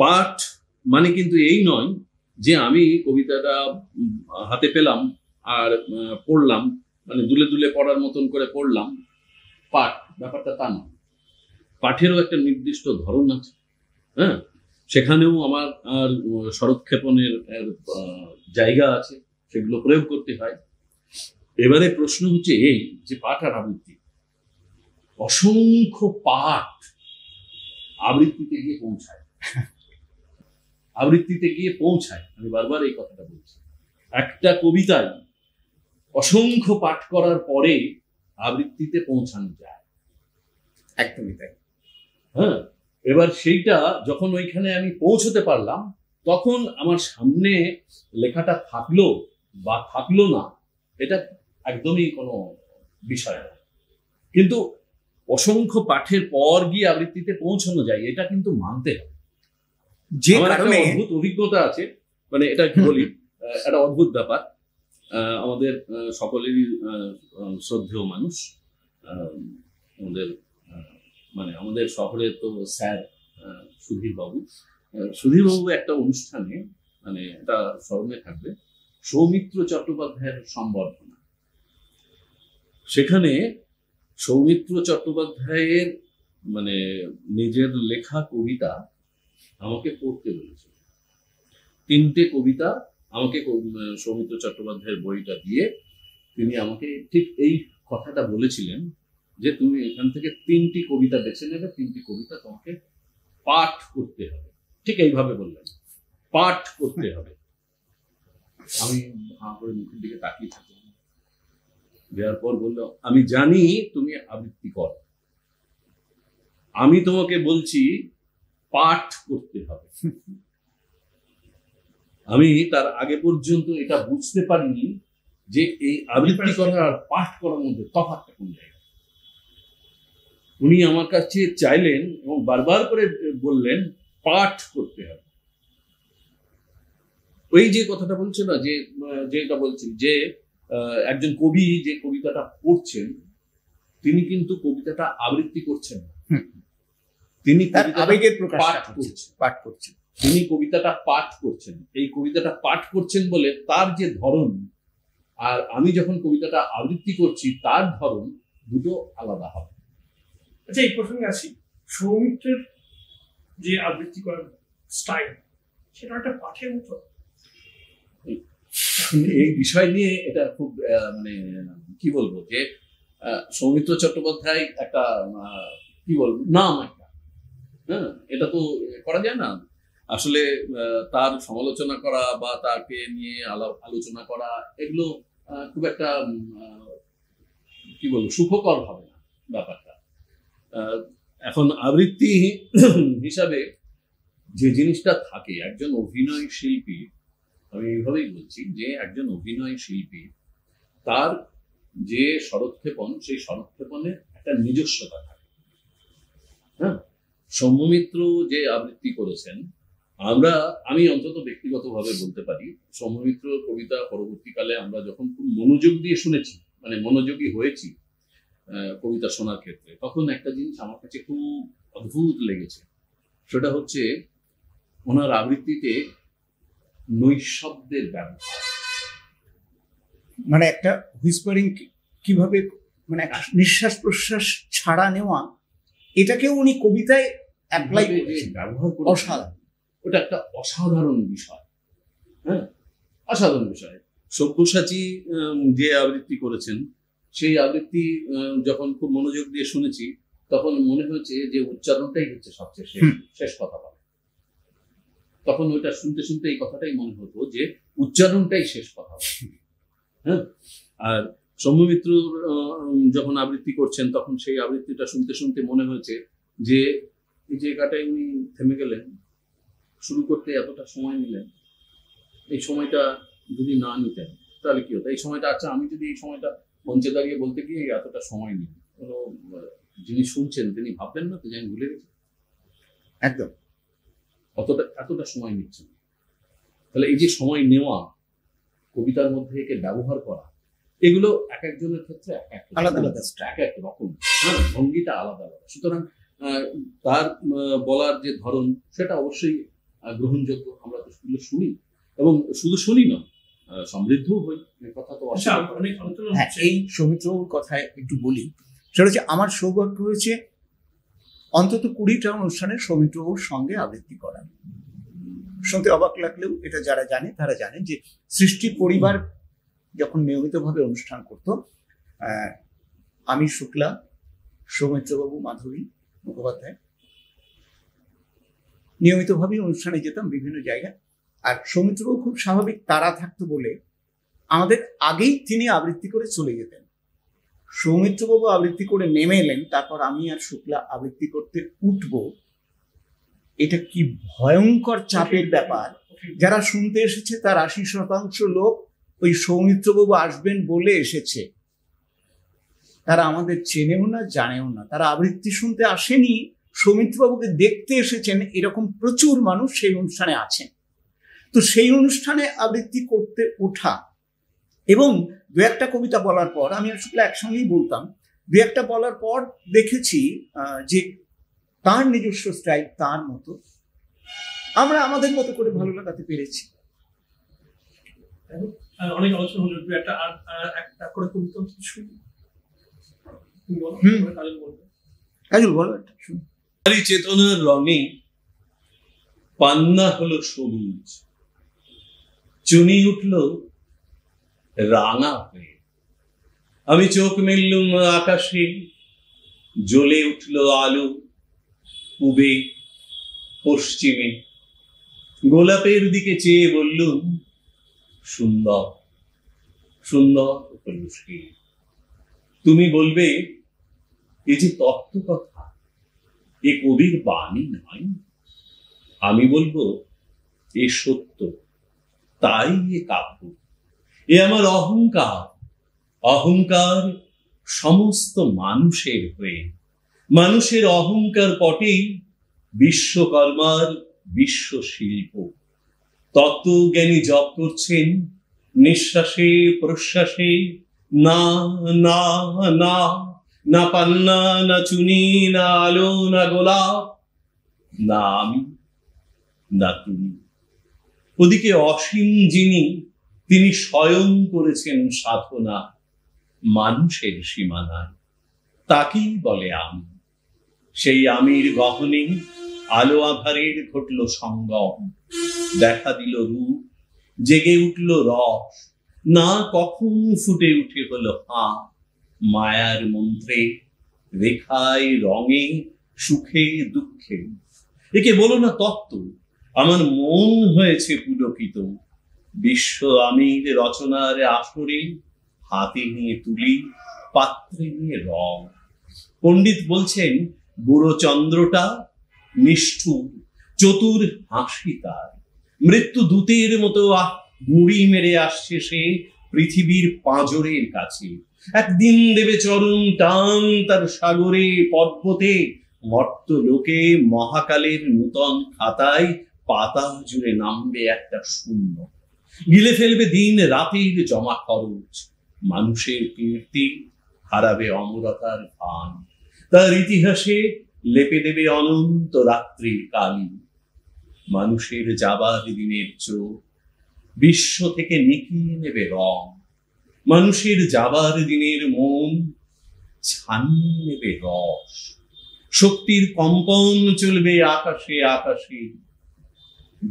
[SPEAKER 3] পাঠ মানে কিন্তু এই নয় যে আমি কবিতাটা হাতে পেলাম আর পড়লাম, মানে দুলে দুলে পড়ার মতন করে পড়লাম, পাঠ ব্যাপারটা তা নয়। পাঠেরও একটা নির্দিষ্ট ধরন আছে, হ্যাঁ, সেখানেও আমার আর স্বরক্ষেপণের জায়গা আছে, সেগুলো প্রয়োগ করতে হয়। এবারে প্রশ্ন হচ্ছে এই যে পাঠ আর আবৃত্তি, অসংখ্য পাঠ আবৃত্তিতে গিয়ে পৌঁছায়, আবৃত্তিতে গিয়ে পৌঁছায়। আমি বারবার এই কথাটা বলছি, একটা কবিতায় অসংখ্য পাঠ করার পরে আবৃত্তিতে পৌঁছানো যায়।
[SPEAKER 2] একদমই তাই।
[SPEAKER 3] হ্যাঁ, এবার সেইটা যখন ওইখানে আমি পৌঁছতে পারলাম, তখন আমার সামনে লেখাটা থাকলো বা থাকলো না, এটা একদমই কোনো বিষয় না। কিন্তু অসংখ্য পাঠের পর গিয়ে আবৃত্তিতে পৌঁছানো যায়, এটা কিন্তু মানতে হবে।
[SPEAKER 2] যে
[SPEAKER 3] আমার একটা
[SPEAKER 2] কারণে
[SPEAKER 3] অদ্ভুত অভিজ্ঞতা আছে, মানে এটা কি বলি, একটা অদ্ভুত ব্যাপার। আমাদের সকলেরই শ্রদ্ধেয় মানুষ, আমাদের মানে আমাদের শহরে তো স্যার সুধীর বাবু একটা অনুষ্ঠানে, মানে এটা স্মরণে থাকবে, সৌমিত্র চট্টোপাধ্যায়ের সম্বর্ধনা। সেখানে সৌমিত্র চট্টোপাধ্যায়ের মানে নিজের লেখা কবিতা আমাকে পড়তে বলেছে। 3টে কবিতা আমাকে সৌমিত্র চট্টোপাধ্যায়ের বইটা দিয়ে তিনি আমাকে ঠিক এই কথাটা বলেছিলেন যে তুমি এখান থেকে 3টি কবিতা বেছে নেবে, 3টি কবিতা তোমাকে পাঠ করতে হবে। ঠিক এইভাবে বললেন, পাঠ করতে হবে। আমি হাঁ করে মুখের দিকে তাকিয়ে থাকলাম। দেওয়ার পর বললো, আমি জানি তুমি আবৃত্তি কর, আমি তোমাকে বলছি পাঠ করতে হবে। আমি তার আগে পর্যন্ত এটা বুঝতে পারিনি যে এই আবৃত্তি করা আর পাঠ করার মধ্যে তফাৎটা কোন জায়গায়। উনি আমার কাছে চাইলেন এবং বারবার করে বললেন পাঠ করতে হবে। ওই যে কথাটা বলছে না, যে যেটা বলছি যে একজন কবি যে কবিতাটা পড়ছেন, তিনি কিন্তু কবিতাটা আবৃত্তি করছেন না, তিনি
[SPEAKER 2] আবেগের প্রকাশ
[SPEAKER 3] পাঠ করছেন। তিনি কবিতাটা পাঠ করছেন। এই কবিতাটা পাঠ করছেন বলে তার যে ধরন, আর আমি যখন কবিতাটা আবৃত্তি করছি তার ধরন দুটো আলাদা হবে।
[SPEAKER 1] আচ্ছা, এই প্রসঙ্গে আসি, সৌমিত্রের যে আবৃত্তি করার স্টাইল, সেটা একটা পাঠের মতো।
[SPEAKER 3] এই বিষয় নিয়ে এটা খুব মানে কি বলবো, যে সৌমিত্র চট্টোপাধ্যায় একটা কি বলবো নাম একটা, হ্যাঁ, এটা তো করা যায় না আসলে। তার সমালোচনা করা বা তাকে নিয়ে আলোচনা করা, এগুলো খুব একটা কি বলবো সুখকর হবে না ব্যাপারটা। এখন আবৃত্তি হিসাবে যে জিনিসটা থাকে, একজন অভিনয় শিল্পী, আমি এইভাবেই বলছি যে একজন অভিনয় শিল্পী তার যে স্বরক্ষেপণ, সেই স্বরক্ষেপণের একটা নিজস্বতা থাকে। হ্যাঁ, সৌম্যমিত্র যে আবৃত্তি করেছেন, আমি অন্তত ব্যক্তিগতভাবে বলতে পারি, সৌম্যমিত্র কবিতা পরবর্তীকালে আমরা যখন খুব মনোযোগ দিয়ে শুনেছি, মানে মনোযোগী হয়েছি কবিতা শোনার ক্ষেত্রে, তখন একটা জিনিস আমার কাছে খুব অদ্ভুত লেগেছে। সেটা হচ্ছে ওনার আবৃত্তিতে নৈশব্দের ব্যবহার,
[SPEAKER 2] মানে একটা হুইসপারিং কিভাবে, মানে নিঃশ্বাস প্রশ্বাস ছাড়া নেওয়া, এটাকেও উনি কবিতায় অ্যাপ্লাই
[SPEAKER 3] ব্যবহার করে,
[SPEAKER 2] অসাধারণ।
[SPEAKER 3] ওটা একটা অসাধারণ বিষয়। হ্যাঁ, অসাধারণ বিষয়। সব্যসাচী যে আবৃত্তি করেছেন, সেই আবৃত্তি যখন খুব মনোযোগ দিয়ে শুনেছি, তখন মনে হয়েছে যে উচ্চারণটাই হচ্ছে সবচেয়ে শেষ কথা বলা। তখন ওইটা শুনতে শুনতে এই কথাটাই মনে হতো যে উচ্চারণটাই শেষ কথা। হ্যাঁ, আর সৌম্যমিত্র যখন আবৃত্তি করছেন, তখন সেই আবৃত্তিটা শুনতে শুনতে মনে হয়েছে যে এই জায়গাটায় উনি থেমে গেলেন, শুরু করতে এতটা সময় নিলেন, এই সময়টা যদি না নিতেন তাহলে কি হতো? এই সময়টা, আচ্ছা আমি যদি এই সময়টা মঞ্চে দাঁড়িয়ে বলতে গিয়ে এতটা সময় নিই, কোনো যিনি শুনছেন তিনি ভাববেন না তো যে আমি ভুলে গেছি?
[SPEAKER 2] একদম
[SPEAKER 3] এতটা সময় নিচ্ছেন। তাহলে এই যে সময় নেওয়া, কবিতার মধ্যে একে ব্যবহার করা, এগুলো এক একজনের ক্ষেত্রে
[SPEAKER 2] আলাদা আলাদা
[SPEAKER 3] এক এক রকম, হ্যাঁ, ভঙ্গিটা আলাদা আলাদা। সুতরাং তার বলার যে ধরন সেটা অবশ্যই গ্রহণযোগ্য। আমরা তো শুধু শুনি, এবং শুধু শুনি নয়, সমৃদ্ধও হই, কথা তো অনেক আলোচনা।
[SPEAKER 2] হ্যাঁ, এই সৌমিত্রবাবুর কথায় একটু বলি। সেটা হচ্ছে আমার সৌভাগ্য হয়েছে অন্তত 20টা অনুষ্ঠানে সৌমিত্রবাবুর সঙ্গে আবৃত্তি করা। শুনতে অবাক লাগলেও এটা যারা জানে তারা জানে যে সৃষ্টি পরিবার যখন নিয়মিতভাবে অনুষ্ঠান করত, আমি শুক্লা, সৌমিত্রবাবু, মাধবী মুখোপাধ্যায় নিয়মিতভাবেই অনুষ্ঠানে যেতাম বিভিন্ন জায়গায়। আর সৌমিত্রবাবু খুব স্বাভাবিক তারা থাকতো বলে আমাদের আগেই তিনি আবৃত্তি করে চলে যেতেন। সৌমিত্রবাবু আবৃত্তি করে নেমে এলেন, তারপর আমি আর শুক্লা আবৃত্তি করতে উঠবো। এটা কি ভয়ঙ্কর চাপের ব্যাপার। যারা শুনতে এসেছে তার 80% লোক ওই সৌমিত্রবাবু আসবেন বলে এসেছে, তারা আমাদের চেনেও না, জানেও না। তারা আবৃত্তি শুনতে আসেনি, সৌমিত্রবাবুকে দেখতে এসেছেন। এরকম প্রচুর মানুষ সেই অনুষ্ঠানে আছেন। তো সেই অনুষ্ঠানে আবৃত্তি করতে ওঠা এবং দু একটা কবিতা বলার পর, আমি আসলে একসঙ্গেই বলতাম, দু একটা বলার পর দেখেছি যে তার নিজস্ব স্টাইল, তার মতো আমরা আমাদের মতো করে ভালো লাগাতে পেরেছি।
[SPEAKER 1] অনেক আলোচনা হলো, একটা করে কবিতা শুনি।
[SPEAKER 2] কাজল বলো একটা শুনি।
[SPEAKER 3] চেতনার রঙে পান্না হলো সবুজ, চুনি উঠল রাঙা হয়ে। আমি চোখ মেললুম আকাশে, জ্বলে উঠল আলো পূবে পশ্চিমে। গোলাপের দিকে চেয়ে বললুম সুন্দর সুন্দর হলো সে। তুমি বলবে এ যে তত্ত্ব কথা, এ কবির বাণী নয়। আমি বলবো এ সত্য, তাই এ কাব্য। এ আমার অহংকার, অহংকার সমস্ত মানুষের হয়ে। মানুষের অহংকার পটেই বিশ্বকর্মার বিশ্ব শিল্প। তত্ত্বজ্ঞানী জপ করছেন নিঃশ্বাসে প্রশ্বাসে, না না না, না পান্না, না চুনি, না আলো, না গোলাপ, না আমি, না তুমি। ওদিকে অসীম যিনি, তিনি স্বয়ং করেছেন সাধনা মানুষের সীমানায়, তাকেই বলে আমি। সেই আমির গহনে আলো আধারের ঘটল সঙ্গম, দেখা দিল রূপ, জেগে উঠল রস, না কখন ফুটে উঠে হলো হাঁ। মায়ার মন্ত্রে, রেখায়, রঙে, সুখে দুঃখে। একে বলো না তত্ত্ব, আমার মন হয়েছে পুলকিত। বিশ্ব আমির রচনার আসরে হাতে নিয়ে তুলি, পাত্রে নিয়ে রং। পণ্ডিত বলছেন বুড়ো চন্দ্রটা নিষ্ঠুর, চতুর হাসি তার। মৃত্যু দূতের মতো মুড়ি মেরে আসছে সে পৃথিবীর পাঁজরের কাছে। একদিন দেবে চরম টান তার সাগরে পর্বতে, মর্ত লোকে মহাকালের নূতন খাতায় পাতা জুড়ে নামবে একটা শূন্য। গিলে ফেলবে দিন রাতের জমা খরচ, মানুষের কীর্তি হারাবে অমরতার ভান। তার ইতিহাসে লেপে দেবে অনন্ত রাত্রির কালি। মানুষের যাবার দিনের চোখ বিশ্ব থেকে নিকিয়ে নেবে রং। মানুষের যাবার দিনের মন ছানিয়ে নেবে রস। শক্তির কম্পন চলবে আকাশে আকাশে,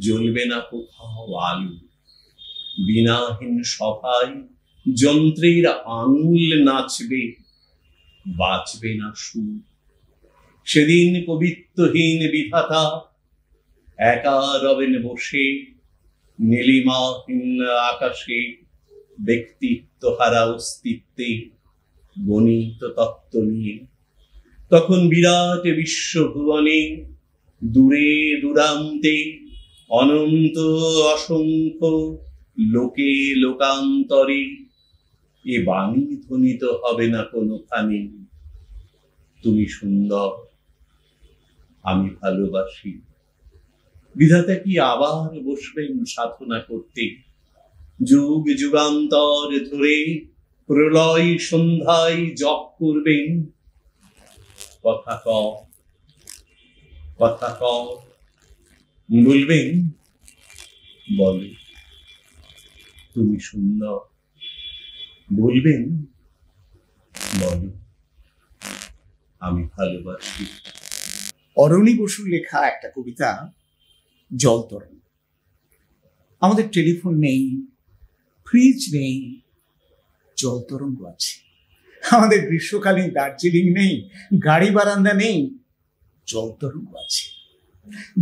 [SPEAKER 3] জ্বলবে না কোথাও আলো। বিনাহীন সভায় যন্ত্রের আঙুল নাচবে, বাঁচবে না সুর। সেদিন কবিত্বহীন বিধাতা একা রবেন বসে, নীলিমাহীন আকাশে ব্যক্তিত্ব হারা অস্তিত্বে গণিত তত্ত্ব নিয়ে। তখন বিরাট বিশ্বভুবনে দূরে দূরান্তে অনন্ত অসংখ্য লোকে লোকান্তরে এ বাণী ধ্বনিত হবে না কোনোখানে, তুমি সুন্দর, আমি ভালোবাসি। বিধাতা কি আবার বসবেন সাধনা করতে? যুগ যুগান্তর ধরে প্রলয় সন্ধ্যায় জপ করবেন, কথা ক কথা ক বলবেন, বলে তুমি সুন্দর, বলবেন, বলো আমি ভালোবাসি।
[SPEAKER 2] অরণি বসুর লেখা একটা কবিতা জল তরঙ্গ। আমাদের টেলিফোন নেই, ফ্রিজ নেই, জল তরঙ্গ আছে। আমাদের গ্রীষ্মকালীন দার্জিলিং নেই, গাড়ি বারান্দা নেই, জল তরঙ্গ আছে।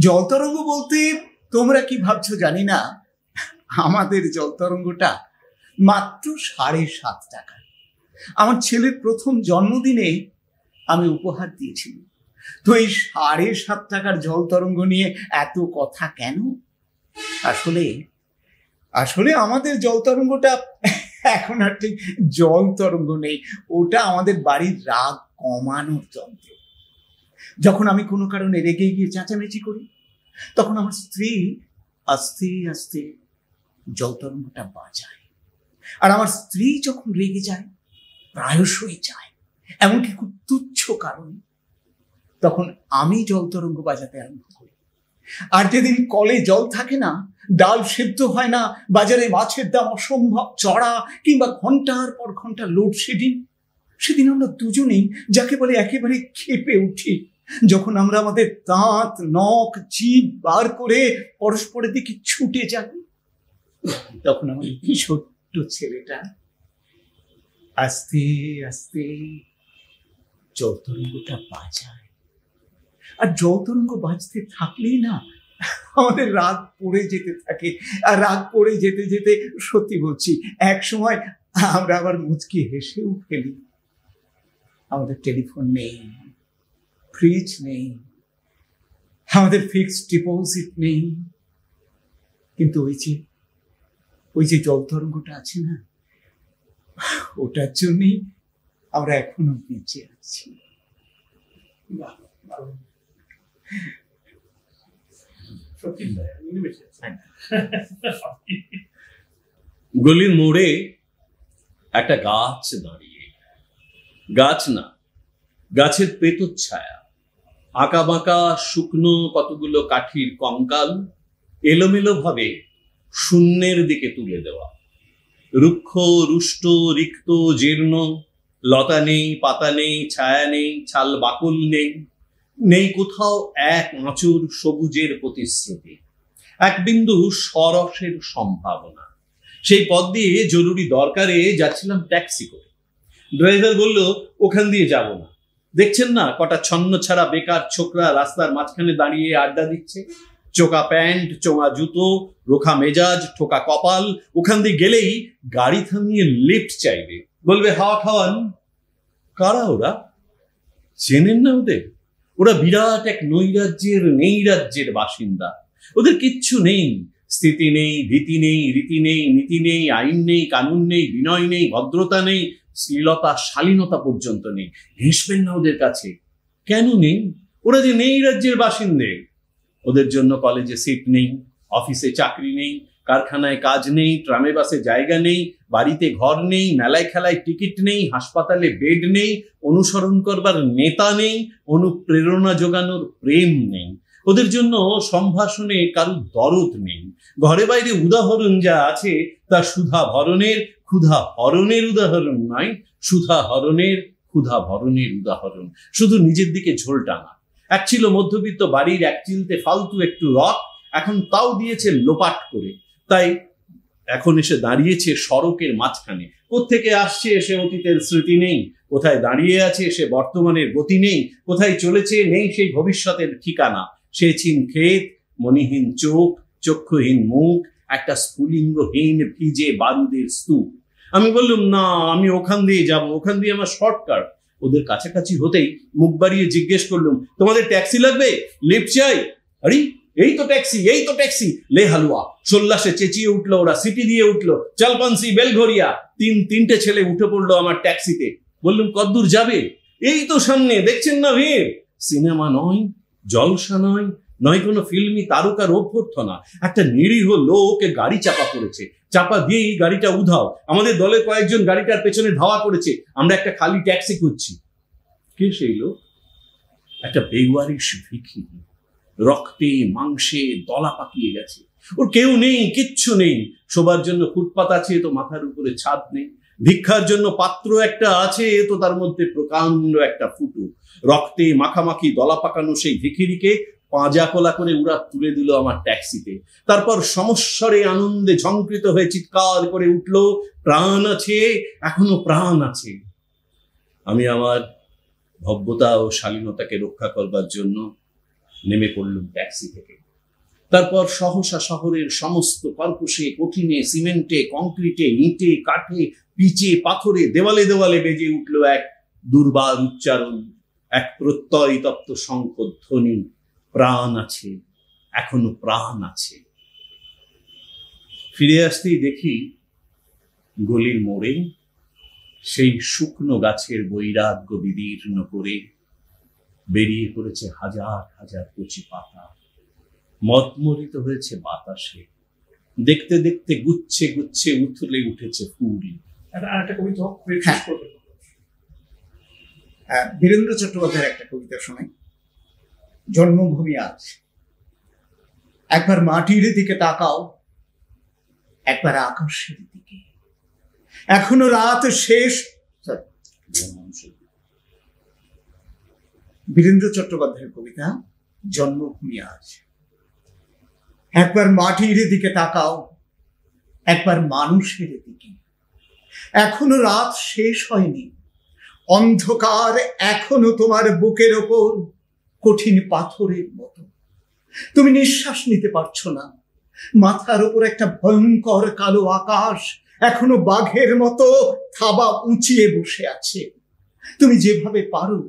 [SPEAKER 2] জল তরঙ্গ বলতে তোমরা কি ভাবছো জানি না, আমাদের জল তরঙ্গটা মাত্র 7.5 টাকা। আমার ছেলের প্রথম জন্মদিনে আমি উপহার দিয়েছিলাম। তো এই 7.5 টাকার জল তরঙ্গ নিয়ে এত কথা কেন? আসলে আমাদের জল তরঙ্গটা এখন আর ঠিক জল তরঙ্গ নেই, ওটা আমাদের বাড়ির রাগ কমানোর যন্ত্র। যখন আমি কোনো কারণে রেগে গিয়ে চেঁচামেচি করি, তখন আমার স্ত্রী আস্তে আস্তে জল তরঙ্গটা বাজায়। আর আমার স্ত্রী যখন রেগে যায়, প্রায়শই যায়, এমনকি খুব তুচ্ছ কারণ, তখন আমি জল তরঙ্গ বাজাতে আরম্ভ করি। আর যেদিন কলে জল থাকে না, ডাল সেদ্ধ হয় না, বাজারে মাছের দাম অসম্ভব চড়া, কিংবা ঘন্টার পর ঘন্টা লোডশেডিং, সেদিন আমরা দুজনেই যাকে বলে একেবারে ক্ষেপে উঠি। যখন আমরা আমাদের দাঁত, নখ, জিভ বার করে পরস্পরের দিকে ছুটে যাই, তখন আমাদের ছোট্ট ছেলেটা আস্তে আস্তে জল তরঙ্গটা বাজায়। আর জল তরঙ্গ বাজতে থাকলেই না আমাদের রাগ পড়ে যেতে থাকে। আর রাগ পড়ে যেতে যেতে, সত্যি বলছি, এক সময় আমরা আবার মুচকি হেসেও ফেলি। আমাদের টেলিফোন নেই, ফ্রিজ নেই, আমাদের ফিক্সড ডিপোজিট নেই, কিন্তু ওই যে জল তরঙ্গটা আছে না, ওটার জন্যই আমরা এখনো বেঁচে আছি।
[SPEAKER 3] গলির মোড়ে একটা গাছ দাঁড়িয়ে, গাছ না, গাছের প্রেতচ্ছায়া, আঁকা বাঁকা শুকনো কতগুলো কাঠির কঙ্কাল এলোমেলো ভাবে শূন্যের দিকে তুলে দেওয়া। রুক্ষ, রুষ্ট, রিক্ত, জীর্ণ, লতা নেই, পাতা নেই, ছায়া নেই, ছাল বাকল নেই, নেই কোথাও এক আঁচড় সবুজের প্রতিশ্রুতি, এক বিন্দু সরসের সম্ভাবনা। সেই পথ দিয়ে জরুরি দরকারে যাচ্ছিলাম ট্যাক্সি করে। ড্রাইভার বলল, ওখান দিয়ে যাব না। দেখছেন না কটা ছন্ন ছাড়া বেকার ছোকরা রাস্তার মাঝখানে দাঁড়িয়ে আড্ডা দিচ্ছে, চোকা প্যান্ট, চোঙা জুতো, রোখা মেজাজ, ঠোকা কপাল। ওখান দিয়ে গেলেই গাড়ি থামিয়ে লিফট চাইবে, বলবে হাওয়া খাওয়ান। কারা ওরা? চেনেন না ওদের? ওরা বিরাট এক নৈরাজ্যের রাজ্যের বাসিন্দা। ওদের কিচ্ছু নেই, স্থিতি নেই, ভীতি নেই, রীতি নেই, নীতি নেই, আইন নেই, কানুন নেই, বিনয় নেই, ভদ্রতা নেই, শ্লীলতা, শালীনতা পর্যন্ত নেই। হেসবেন না ওদের কাছে। কেন নেই? ওরা যে নেই রাজ্যের বাসিন্দে। ওদের জন্য কলেজে সিট নেই, অফিসে চাকরি নেই, কারখানায় কাজ নেই, ট্রামে বাসে জায়গা নেই, বাড়িতে ঘর নেই, মেলায় খেলায় টিকিট নেই, হাসপাতালে বেড নেই, অনুসরণ করবার নেতা নেই, অনুপ্রেরণা যোগানোর প্রেম নেই। ওদের জন্য সম্ভাষণে কারো দরদ নেই। ঘরে বাইরে উদাহরণ যা আছে তা সুধা ভরণের, ক্ষুধা হরণের উদাহরণ নয়, সুধা হরণের, ক্ষুধা ভরণের উদাহরণ। শুধু নিজের দিকে ঝোল টানা। এক ছিল মধ্যবিত্ত বাড়ির এক চিলতে ফালতু একটু রক, এখন তাও দিয়েছে লোপাট করে। তাই এখন এসে দাঁড়িয়েছে সড়কের মাঝখানে। কোত্থেকে আসছে সে অতীতের স্মৃতি নেই, কোথায় দাঁড়িয়ে আছে সে বর্তমানের গতি নেই, কোথায় চলেছে নেই সেই ভবিষ্যতের ঠিকানা। সে চিন ক্ষেত, মণিহীন চোখ, চক্ষুহীন মুখ, একটা স্ফুলিঙ্গহীন ভিজে বারুদের স্তূপ। আমি বললাম, না, আমি ওখান দিয়ে যাব, ওখান দিয়ে আমার শর্টকাট। ওদের কাছাকাছি হতেই মুখ বাড়িয়ে জিজ্ঞেস করলাম, তোমাদের ট্যাক্সি লাগবে? লিফট চাই? আরে এই তো ট্যাক্সি, এই তো ট্যাক্সি। লে হালুয়া সোল্লাসে চেঁচিয়ে উঠলো ওরা, সিটি দিয়ে উঠলো, চালপান্সি, বেলঘরিয়া। তিনটে ছেলে উঠে পড়লো আমার ট্যাক্সিতে। বললাম, কতদূর যাবে? এই তো সামনে, দেখছেন না ভিড়? সিনেমা নয়, জলসা নয়, নয় কোনো ফিল্মি তারকার অভ্যর্থনা। একটা নিরীহ লোকে গাড়ি চাপা পড়েছে, চাপা দিয়েই গাড়িটা উধাও। আমাদের দলের কয়েকজন গাড়িটার পেছনে ধাওয়া করেছে, আমরা একটা খালি ট্যাক্সি খুঁজছি। কে সেই লোক? একটা বেওয়ারিশ ভিখিরি, রক্তে মাংসে দলা পাকিয়ে গেছে। ওর কেউ নেই, কিচ্ছু নেই। শোবার জন্য ফুটপাত আছে, তো মাথার উপরে ছাদ নেই। ভিক্ষার জন্য পাত্র একটা আছে, তো তার মধ্যে প্রকাণ্ড একটা ফুটো। রক্তে মাখামাখি দলা পাকানো সেই ভিখিরিকে পাঁজা কোলা করে উড়া তুলে দিল আমার ট্যাক্সিতে। তারপর সমস্বরে আনন্দে ঝংকৃত হয়ে চিৎকার করে উঠল, প্রাণ আছে, এখনো প্রাণ আছে। আমি আমার ভব্যতা ও শালীনতাকে রক্ষা করবার জন্য নেমে পড়লাম ট্যাক্সি থেকে। তারপর সহসা শহরের সমস্ত কর্কশে, কঠিনে, সিমেন্টে, কংক্রিটে, ইটে, কাঠে, পিচে, পাথরে, দেওয়ালে দেওয়ালে বেজে উঠল এক দুর্বার উচ্চারণ, এক প্রত্যয় তপ্ত শঙ্খধ্বনি, প্রাণ আছে, এখনো প্রাণ আছে। ফিরে আসতেই দেখি গলির মোড়ে সেই শুকনো গাছের বৈরাগ্য বিদীর্ণ করে বেরিয়ে পড়েছে হাজার হাজার কচি পাতা, মদমরিত হয়েছে বাতাসে। দেখতে দেখতে গুচ্ছে গুচ্ছে উথলে উঠেছে ফুল।
[SPEAKER 1] একটা কবিতা
[SPEAKER 2] বীরেন্দ্র চট্টোপাধ্যায়ের একটা কবিতা শোনাই, জন্মভূমি আজ। একবার মাটির দিকে তাকাও, একবার আকাশের দিকে, এখনো রাত শেষ। বীরেন্দ্র চট্টোপাধ্যায়ের কবিতা জন্মভূমি আজ। একবার মাটির দিকে তাকাও, একবার মানুষের দিকে, এখনো রাত শেষ হয়নি। অন্ধকার এখনো তোমার বুকের ওপর কঠিন পাথরের মতো। তুমি নিঃশ্বাস নিতে পারছো না। মাথার ওপর একটা ভয়ঙ্কর কালো আকাশ এখনো বাঘের মতো থাবা উঁচিয়ে বসে আছে। তুমি যেভাবে পারো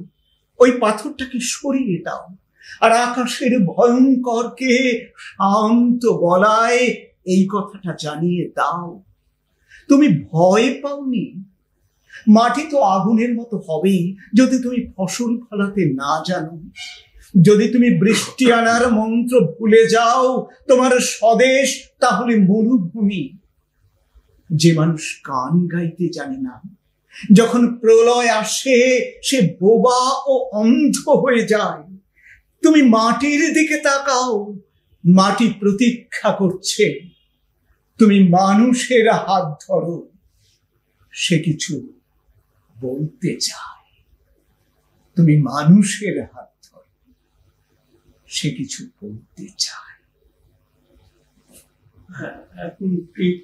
[SPEAKER 2] ওই পাথরটাকে সরিয়ে দাও, আর আকাশের ভয়ঙ্করকে শান্ত গলায় এই কথাটা জানিয়ে দাও, তুমি ভয় পাওনি। মাটি তো আগুনের মতো হবেই যদি তুমি ফসল ফলাতে না জানো, যদি তুমি বৃষ্টি আনার মন্ত্র ভুলে যাও। তোমার স্বদেশ তাহলে মরুভূমি। যে মানুষ গান গাইতে জানে না, যখন প্রলয় আসে সে বোবা ও অন্ধ হয়ে যায়। তুমি মাটির দিকে তাকাও, মাটি প্রতীক্ষা করছে। তুমি মানুষের হাত ধরো, সে কিছু বলতে চায়। তুমি মানুষের হাত ধরো, সে কিছু বলতে চায়।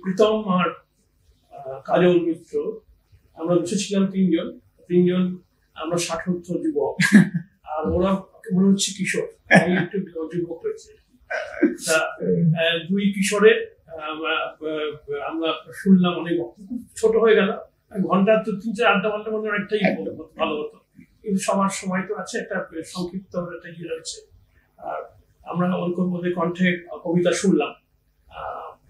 [SPEAKER 1] প্রীতম আর কাজল মিত্র আমরা বসেছিলাম তিনজন আমরা 60 যুবক, আর ওরা মনে হচ্ছে কিশোর, একটু যুবক হয়েছে। দুই কিশোরের আমরা শুনলাম অনেক, খুব ছোট হয়ে গেল। ঘন্টা তো 3-4 ঘন্টা মধ্যে অনেকটাই ভালো হতো, কিন্তু সবার সময় তো আছে, একটা সংক্ষিপ্ত একটা ইয়ে রয়েছে। আর আমরা ওরকম মধ্যে কণ্ঠে কবিতা শুনলাম।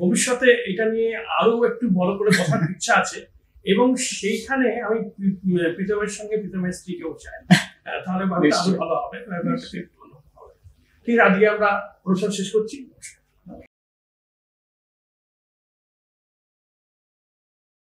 [SPEAKER 1] ভবিষ্যতে এটা নিয়ে আরো একটু বড় করে বসার ইচ্ছা আছে, এবং সেইখানে আমি প্রীতমের সঙ্গে প্রীতমের স্ত্রীকেও চাই, তাহলে আরো ভালো হবে। ঠিক আছে, আজকে আমরা অনুষ্ঠান শেষ করছি।